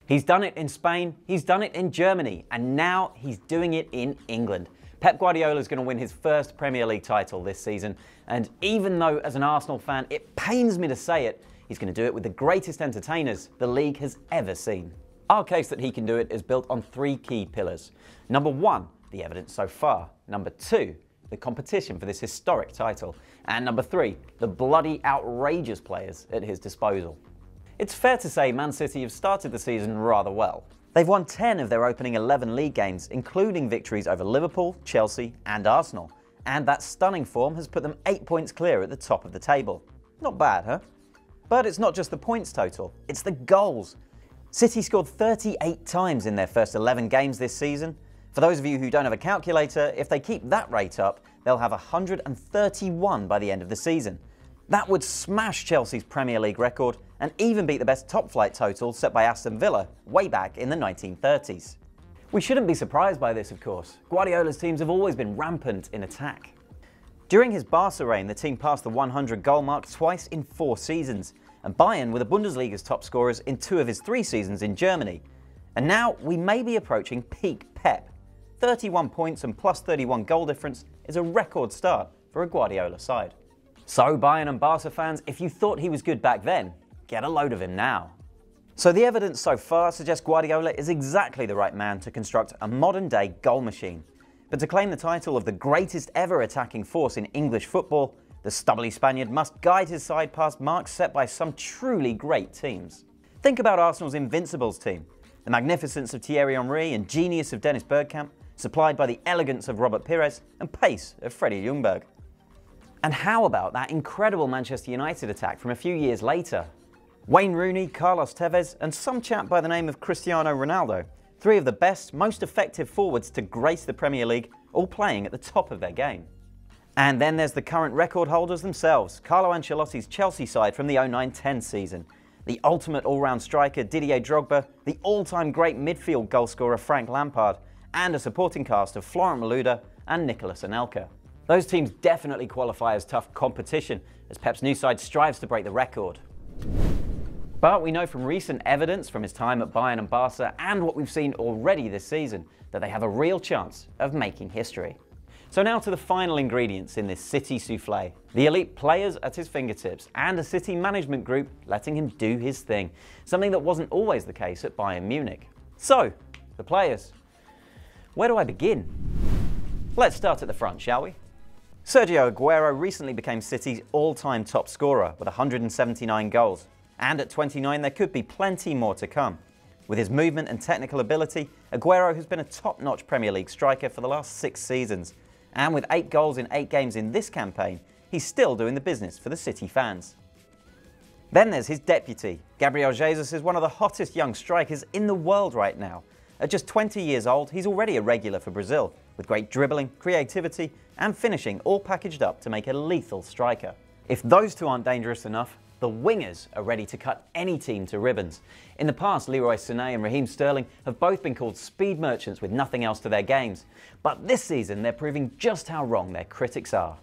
He's done it in Spain, he's done it in Germany, and now he's doing it in England. Pep Guardiola is going to win his first Premier League title this season, and even though as an Arsenal fan it pains me to say it, he's going to do it with the greatest entertainers the league has ever seen. Our case that he can do it is built on three key pillars. Number one, the evidence so far. Number two, the competition for this historic title. And number three, the bloody outrageous players at his disposal. It's fair to say Man City have started the season rather well. They've won 10 of their opening 11 league games, including victories over Liverpool, Chelsea and Arsenal. And that stunning form has put them 8 points clear at the top of the table. Not bad, huh? But it's not just the points total, it's the goals. City scored 38 times in their first 11 games this season. For those of you who don't have a calculator, if they keep that rate up, they'll have 131 by the end of the season. That would smash Chelsea's Premier League record and even beat the best top-flight total set by Aston Villa way back in the 1930s. We shouldn't be surprised by this, of course. Guardiola's teams have always been rampant in attack. During his Barca reign, the team passed the 100-goal mark twice in 4 seasons, and Bayern were the Bundesliga's top scorers in 2 of his 3 seasons in Germany. And now we may be approaching peak Pep. 31 points and plus 31 goal difference is a record start for a Guardiola side. So Bayern and Barca fans, if you thought he was good back then, get a load of him now. So the evidence so far suggests Guardiola is exactly the right man to construct a modern-day goal machine. But to claim the title of the greatest ever attacking force in English football, the stubbly Spaniard must guide his side past marks set by some truly great teams. Think about Arsenal's Invincibles team, the magnificence of Thierry Henry and genius of Dennis Bergkamp, supplied by the elegance of Robert Pires and pace of Freddie Ljungberg. And how about that incredible Manchester United attack from a few years later? Wayne Rooney, Carlos Tevez and some chap by the name of Cristiano Ronaldo, 3 of the best, most effective forwards to grace the Premier League, all playing at the top of their game. And then there's the current record holders themselves, Carlo Ancelotti's Chelsea side from the 09-10 season, the ultimate all-round striker Didier Drogba, the all-time great midfield goalscorer Frank Lampard, and a supporting cast of Florent Malouda and Nicolas Anelka. Those teams definitely qualify as tough competition, as Pep's new side strives to break the record. But we know from recent evidence from his time at Bayern and Barca and what we've seen already this season that they have a real chance of making history. So now to the final ingredients in this City souffle. The elite players at his fingertips and a City management group letting him do his thing, something that wasn't always the case at Bayern Munich. So, the players. Where do I begin? Let's start at the front, shall we? Sergio Aguero recently became City's all-time top scorer with 179 goals. And at 29 there could be plenty more to come. With his movement and technical ability, Aguero has been a top-notch Premier League striker for the last 6 seasons. And with 8 goals in 8 games in this campaign, he's still doing the business for the City fans. Then there's his deputy. Gabriel Jesus is one of the hottest young strikers in the world right now. At just 20 years old, he's already a regular for Brazil, with great dribbling, creativity and finishing all packaged up to make a lethal striker. If those two aren't dangerous enough, the wingers are ready to cut any team to ribbons. In the past, Leroy Sané and Raheem Sterling have both been called speed merchants with nothing else to their games. But this season, they're proving just how wrong their critics are.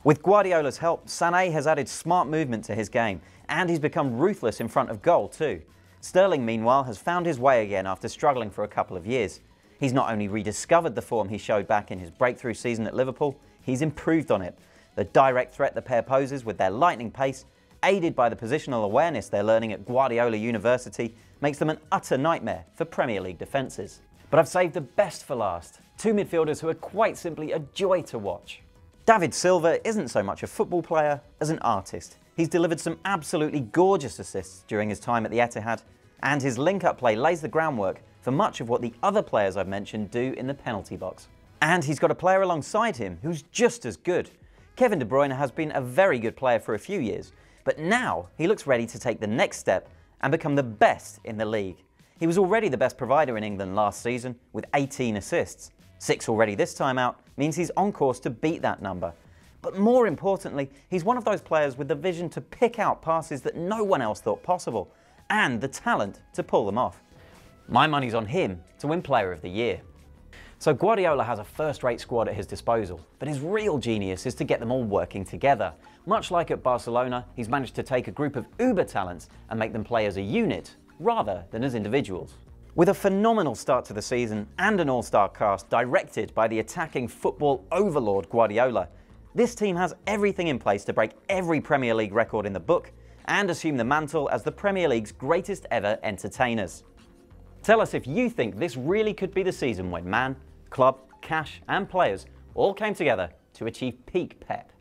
With Guardiola's help, Sané has added smart movement to his game, and he's become ruthless in front of goal too. Sterling, meanwhile, has found his way again after struggling for a couple of years. He's not only rediscovered the form he showed back in his breakthrough season at Liverpool, he's improved on it. The direct threat the pair poses with their lightning pace, aided by the positional awareness they're learning at Guardiola University, makes them an utter nightmare for Premier League defences. But I've saved the best for last. 2 midfielders who are quite simply a joy to watch. David Silva isn't so much a football player as an artist. He's delivered some absolutely gorgeous assists during his time at the Etihad, and his link-up play lays the groundwork for much of what the other players I've mentioned do in the penalty box. And he's got a player alongside him who's just as good. Kevin De Bruyne has been a very good player for a few years, but now he looks ready to take the next step and become the best in the league. He was already the best provider in England last season with 18 assists. 6 already this time out means he's on course to beat that number. But more importantly, he's one of those players with the vision to pick out passes that no one else thought possible, and the talent to pull them off. My money's on him to win Player of the Year. So Guardiola has a first-rate squad at his disposal, but his real genius is to get them all working together. Much like at Barcelona, he's managed to take a group of uber talents and make them play as a unit rather than as individuals. With a phenomenal start to the season and an all-star cast directed by the attacking football overlord Guardiola, this team has everything in place to break every Premier League record in the book and assume the mantle as the Premier League's greatest ever entertainers. Tell us if you think this really could be the season when man, club, cash and players all came together to achieve peak Pep.